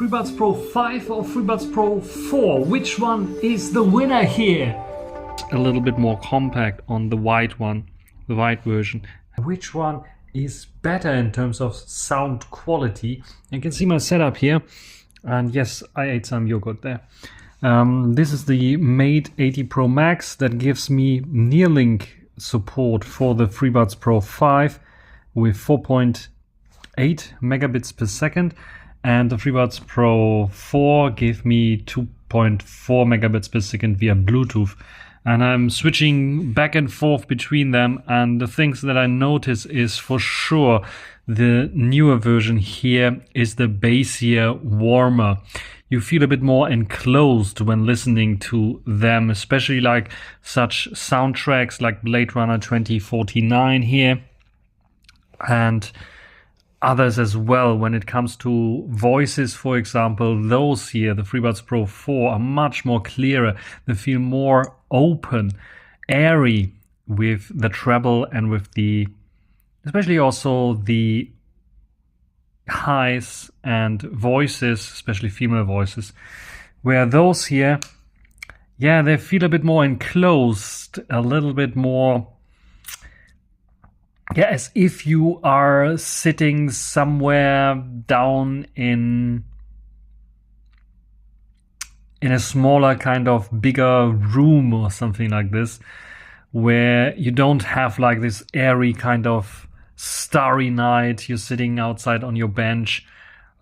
FreeBuds Pro 5 or FreeBuds Pro 4? Which one is the winner here? A little bit more compact on the white one, the white version. Which one is better in terms of sound quality? You can see my setup here. And yes, I ate some yogurt there. This is the Mate 80 Pro Max that gives me Nearlink support for the FreeBuds Pro 5 with 4.8 megabits per second, and the FreeBuds Pro 4 gave me 2.4 megabits per second via Bluetooth. And I'm switching back and forth between them, and the things that I notice is for sure the newer version here is the bassier, warmer. You feel a bit more enclosed when listening to them, especially like such soundtracks like Blade Runner 2049 here and others as well. When it comes to voices, for example, those here, the FreeBuds Pro 4, are much more clearer. They feel more open, airy with the treble and with the, especially also the highs and voices, especially female voices, where those here, yeah, they feel a bit more enclosed, a little bit more, yeah, as if you are sitting somewhere down in a smaller kind of bigger room or something like this, where you don't have like this airy kind of starry night, you're sitting outside on your bench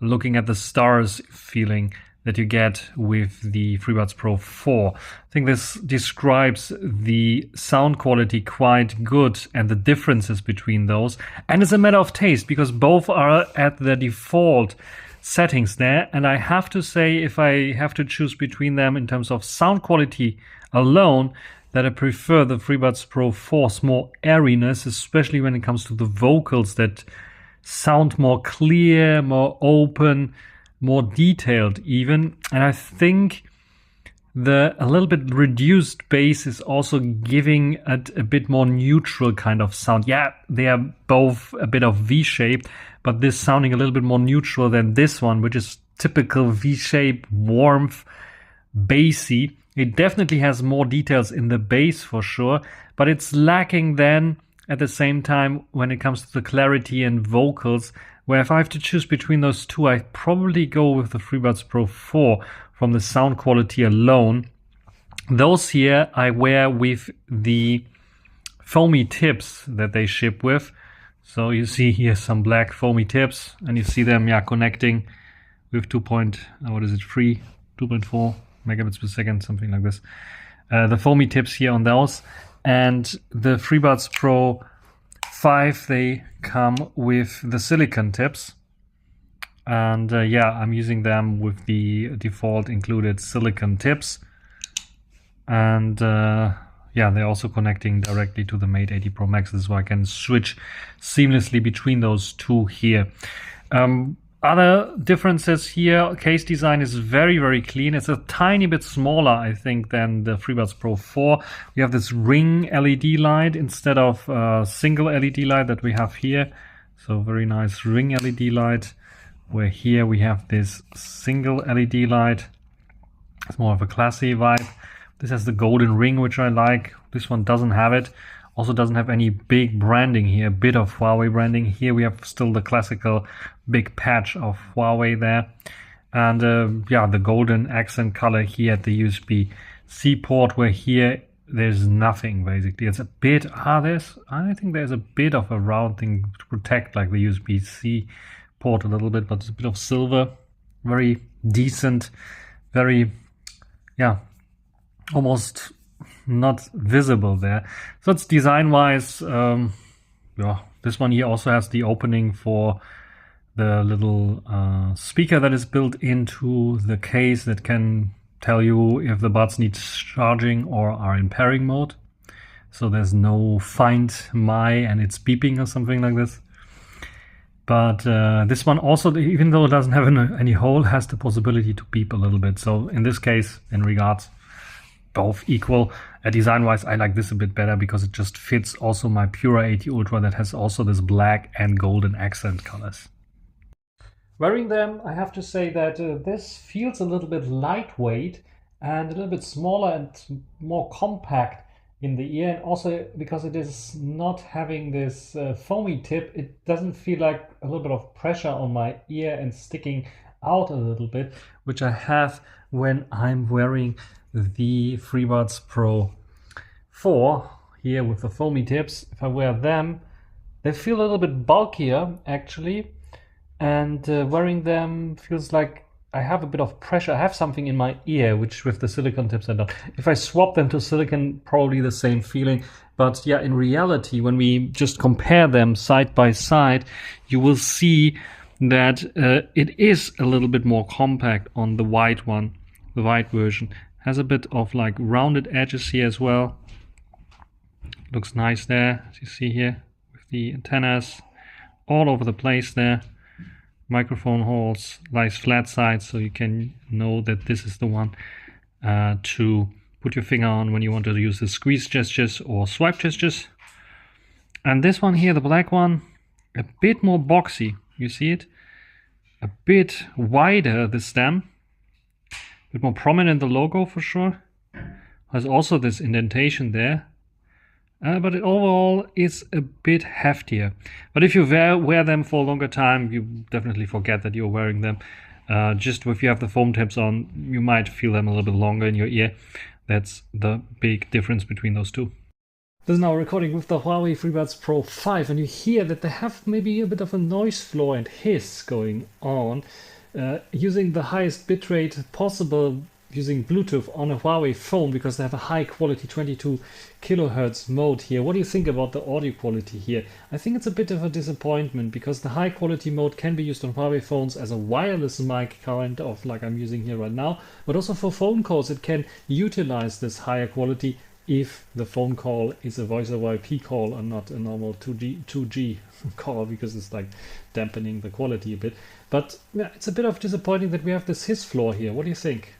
looking at the stars feeling that you get with the FreeBuds Pro 4. I think this describes the sound quality quite good and the differences between those. And it's a matter of taste because both are at the default settings there. And I have to say, if I have to choose between them in terms of sound quality alone, that I prefer the FreeBuds Pro 4's more airiness, especially when it comes to the vocals that sound more clear, more open, more detailed even. And I think the a little bit reduced bass is also giving it a bit more neutral kind of sound. Yeah, they are both a bit of V-shaped, but this sounding a little bit more neutral than this one, which is typical V-shape, warmth, bassy. It definitely has more details in the bass for sure, but it's lacking then at the same time when it comes to the clarity and vocals, where if I have to choose between those two, I'd probably go with the FreeBuds Pro 4 from the sound quality alone. Those here I wear with the foamy tips that they ship with. So you see here some black foamy tips, and you see them connecting with 2.4 megabits per second, something like this. The foamy tips here on those, and the FreeBuds Pro 5, they come with the silicone tips, and I'm using them with the default included silicone tips, and they're also connecting directly to the Mate 80 Pro Max. This is why I can switch seamlessly between those two here. Other differences here, case design is very, very clean. It's a tiny bit smaller, I think, than the FreeBuds Pro 4. We have this ring LED light instead of a single LED light that we have here. So very nice ring LED light, where here we have this single LED light. It's more of a classy vibe. This has the golden ring, which I like. This one doesn't have it. Also doesn't have any big branding here, a bit of Huawei branding. Here we have still the classical big patch of Huawei there. And the golden accent color here at the USB-C port, where here there's nothing basically. It's a bit, I think there's a bit of a round thing to protect like the USB-C port a little bit, but it's a bit of silver, very decent, very, almost not visible there. So it's design wise, this one here also has the opening for the little speaker that is built into the case that can tell you if the buds need charging or are in pairing mode. So there's no find my and it's beeping or something like this. But this one also, even though it doesn't have any hole, has the possibility to beep a little bit. So in this case, in regards, both equal. Design-wise, I like this a bit better because it just fits also my Pura 80 Ultra that has also this black and golden accent colors. Wearing them, I have to say that this feels a little bit lightweight and a little bit smaller and more compact in the ear. And also because it is not having this foamy tip, it doesn't feel like a little bit of pressure on my ear and sticking out a little bit, which I have when I'm wearing the FreeBuds Pro 4 here with the foamy tips. If I wear them, they feel a little bit bulkier actually, and wearing them feels like I have a bit of pressure. I have something in my ear, which with the silicone tips I don't. If I swap them to silicone, probably the same feeling. But yeah, in reality, when we just compare them side by side, you will see that it is a little bit more compact on the white one. The white version has a bit of like rounded edges here as well. Looks nice there, as you see here, with the antennas all over the place there. Microphone holes, nice flat sides, so you can know that this is the one to put your finger on when you want to use the squeeze gestures or swipe gestures. And this one here, the black one, a bit more boxy. You see it? A bit wider, the stem. A bit more prominent, the logo for sure. There's also this indentation there. But it overall is a bit heftier. But if you wear them for a longer time, you definitely forget that you're wearing them. Just if you have the foam tips on, you might feel them a little bit longer in your ear. That's the big difference between those two. This is now recording with the Huawei FreeBuds Pro 5, and you hear that they have maybe a bit of a noise floor and hiss going on. Using the highest bitrate possible using Bluetooth on a Huawei phone, because they have a high quality 22 kilohertz mode here. What do you think about the audio quality here? I think it's a bit of a disappointment, because the high quality mode can be used on Huawei phones as a wireless mic, kind of like I'm using here right now, but also for phone calls it can utilize this higher quality if the phone call is a voice over IP call and not a normal 2G call, because it's like dampening the quality a bit. But yeah, it's a bit of disappointing that we have this hiss floor here. What do you think?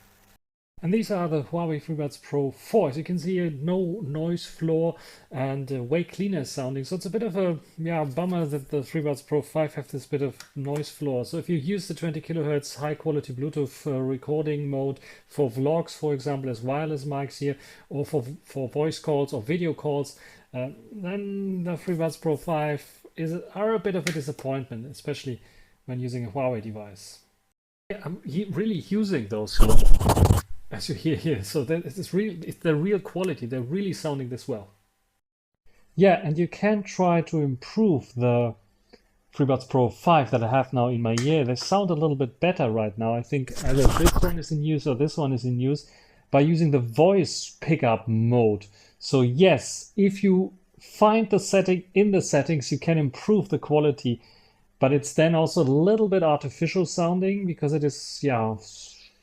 And these are the Huawei FreeBuds Pro 4. As you can see, no noise floor and way cleaner sounding. So it's a bit of a bummer that the FreeBuds Pro 5 have this bit of noise floor. So if you use the 20 kilohertz high quality Bluetooth recording mode for vlogs, for example, as wireless mics here, or for voice calls or video calls, then the FreeBuds Pro 5 are a bit of a disappointment, especially when using a Huawei device. Yeah, I'm really using those, as you hear here. So it's the real quality. They're really sounding this well. Yeah, and you can try to improve the FreeBuds Pro 5 that I have now in my ear. They sound a little bit better right now. I think either this one is in use or this one is in use, by using the voice pickup mode. So yes, if you find the setting in the settings, you can improve the quality, but it's then also a little bit artificial sounding, because it is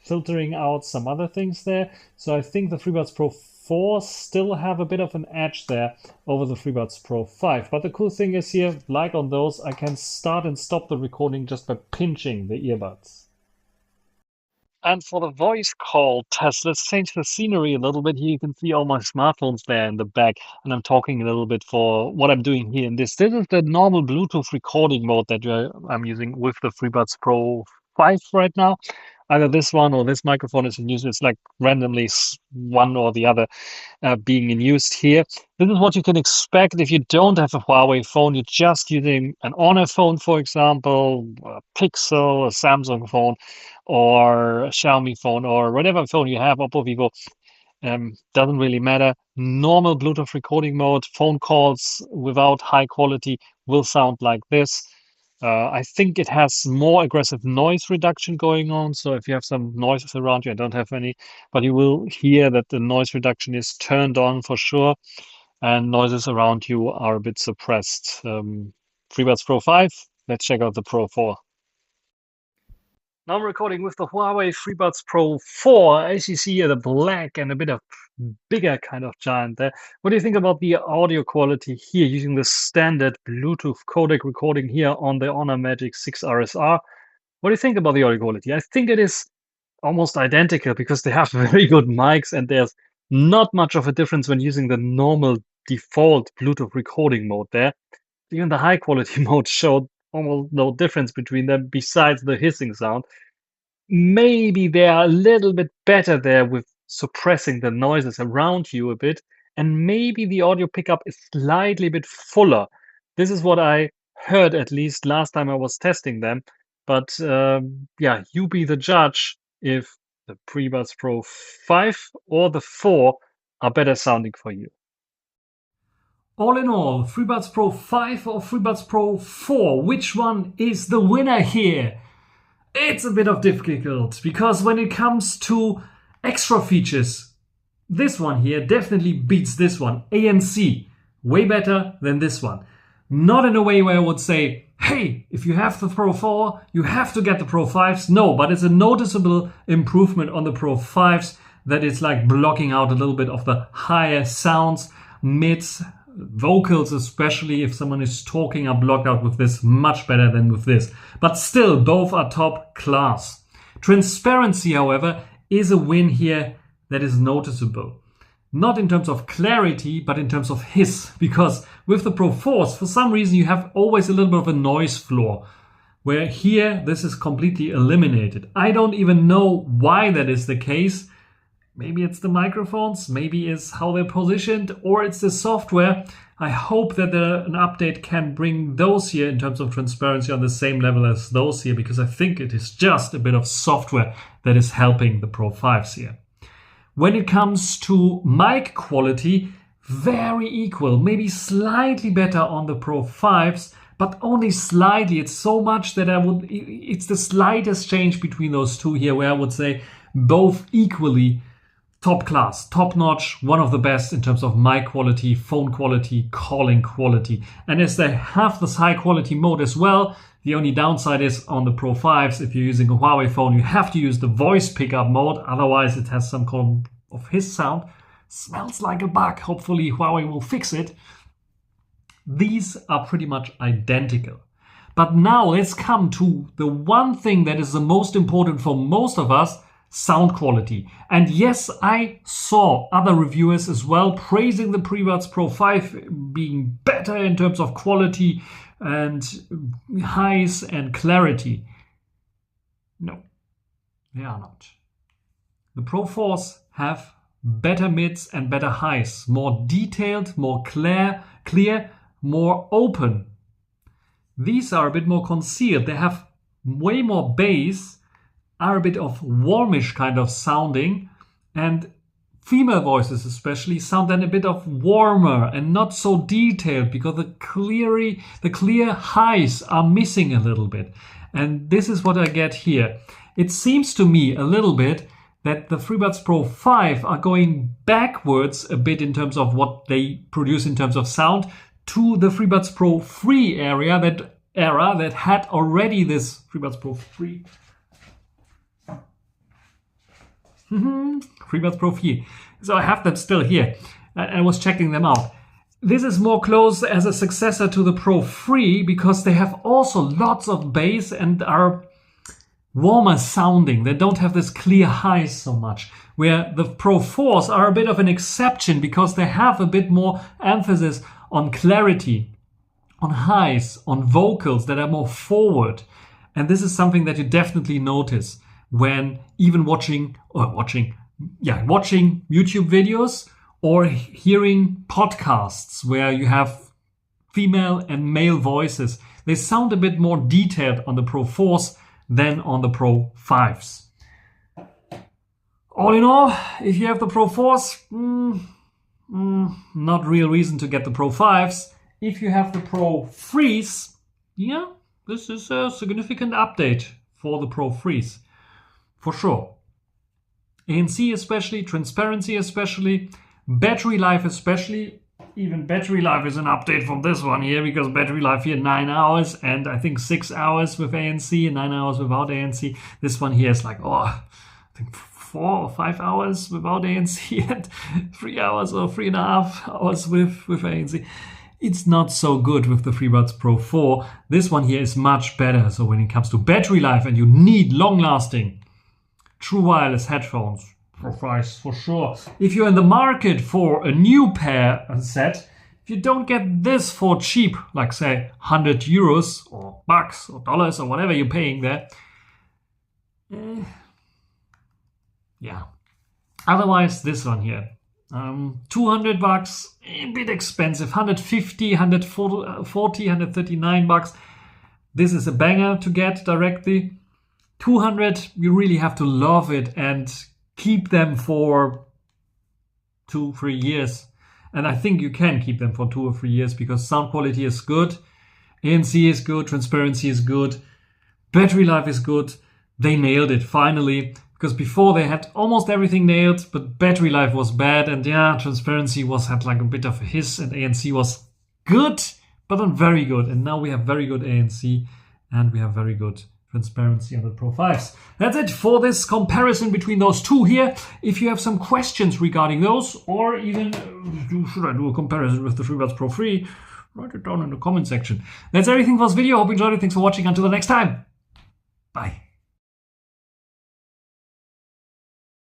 filtering out some other things there. So I think the FreeBuds Pro 4 still have a bit of an edge there over the FreeBuds Pro 5. But the cool thing is here, like on those, I can start and stop the recording just by pinching the earbuds. And for the voice call test, let's change the scenery a little bit. Here you can see all my smartphones there in the back, and I'm talking a little bit for what I'm doing here in this. This is the normal Bluetooth recording mode that I'm using with the FreeBuds Pro 5 right now. Either this one or this microphone is in use. It's like randomly one or the other being in use here. This is what you can expect if you don't have a Huawei phone. You're just using an Honor phone, for example, a Pixel, a Samsung phone, or a Xiaomi phone, or whatever phone you have, Oppo, Vivo. Doesn't really matter. Normal Bluetooth recording mode, phone calls without high quality will sound like this. I think it has more aggressive noise reduction going on. So if you have some noises around you, I don't have any, but you will hear that the noise reduction is turned on for sure, and noises around you are a bit suppressed. FreeBuds Pro 5, let's check out the Pro 4. Now I'm recording with the Huawei FreeBuds Pro 4. As you see here, the black and a bit of bigger kind of giant there. What do you think about the audio quality here using the standard Bluetooth codec recording here on the Honor Magic 6 RSR? What do you think about the audio quality? I think it is almost identical, because they have very good mics, and there's not much of a difference when using the normal default Bluetooth recording mode there. Even the high quality mode showed almost no difference between them besides the hissing sound. Maybe they are a little bit better there with suppressing the noises around you a bit, and maybe the audio pickup is slightly bit fuller. This is what I heard at least last time I was testing them. But yeah, you be the judge if the FreeBuds Pro 5 or the 4 are better sounding for you. All in all, FreeBuds Pro 5 or FreeBuds Pro 4, which one is the winner here? It's a bit of difficult because when it comes to extra features, this one here definitely beats this one. ANC, way better than this one. Not in a way where I would say, hey, if you have the Pro 4, you have to get the Pro 5s. No, but it's a noticeable improvement on the Pro 5s that it's like blocking out a little bit of the higher sounds, mids, vocals, especially if someone is talking, are blocked out with this much better than with this. But still, both are top class. Transparency, however, is a win here that is noticeable. Not in terms of clarity, but in terms of hiss. Because with the Pro 4s, for some reason, you have always a little bit of a noise floor. Where here, this is completely eliminated. I don't even know why that is the case. Maybe it's the microphones, maybe it's how they're positioned, or it's the software. I hope that an update can bring those here in terms of transparency on the same level as those here, because I think it is just a bit of software that is helping the Pro 5s here. When it comes to mic quality, very equal, maybe slightly better on the Pro 5s, but only slightly. It's so much that it's the slightest change between those two here, where I would say both equally top class, top notch, one of the best in terms of mic quality, phone quality, calling quality. And as they have this high quality mode as well, the only downside is on the Pro 5s, if you're using a Huawei phone, you have to use the voice pickup mode. Otherwise, it has some kind of hiss sound. Smells like a bug. Hopefully, Huawei will fix it. These are pretty much identical. But now let's come to the one thing that is the most important for most of us, sound quality. And yes, I saw other reviewers as well praising the FreeBuds Pro 5 being better in terms of quality and highs and clarity. No, they are not. The Pro 4s have better mids and better highs, more detailed, more clear, more open. These are a bit more concealed. They have way more bass, are a bit of warmish kind of sounding, and female voices especially sound then a bit of warmer and not so detailed, because the clear highs are missing a little bit. And this is what I get here. It seems to me a little bit that the FreeBuds Pro 5 are going backwards a bit in terms of what they produce in terms of sound to the FreeBuds Pro 3 era that had already this FreeBuds Pro 3. FreeBuds Pro 3. So I have them still here. I was checking them out. This is more close as a successor to the Pro 3 because they have also lots of bass and are warmer sounding. They don't have this clear highs so much. Where the Pro 4s are a bit of an exception because they have a bit more emphasis on clarity, on highs, on vocals that are more forward. And this is something that you definitely notice when even watching YouTube videos or hearing podcasts where you have female and male voices. They sound a bit more detailed on the Pro 4s than on the Pro 5s. All in all, if you have the Pro 4s, not real reason to get the Pro 5s. If you have the Pro 3s, yeah, this is a significant update for the Pro 3s. For sure. ANC especially, transparency especially, battery life especially. Even battery life is an update from this one here, because battery life here 9 hours and I think 6 hours with ANC and 9 hours without ANC. This one here is like, I think 4 or 5 hours without ANC and 3 hours or 3.5 hours with ANC. It's not so good with the FreeBuds Pro 4. This one here is much better. So when it comes to battery life and you need long-lasting true wireless headphones, Pro 5s for sure. If you're in the market for a new pair set, If you don't get this for cheap, like say 100 euros or bucks or dollars or whatever you're paying there, yeah. Otherwise, this one here, 200 bucks, a bit expensive, 150, 140, 139 bucks. This is a banger to get directly. 200, you really have to love it and keep them for 2-3 years. And I think you can keep them for 2 or 3 years because sound quality is good, ANC is good, transparency is good, battery life is good. They nailed it finally, because before they had almost everything nailed, but battery life was bad, and yeah, transparency had like a bit of a hiss, and ANC was good, but not very good. And now we have very good ANC, and we have very good transparency on the Pro 5s. That's it for this comparison between those two here. If you have some questions regarding those, or even should I do a comparison with the FreeBuds Pro 3, write it down in the comment section. That's everything for this video. Hope you enjoyed it. Thanks for watching. Until the next time. Bye.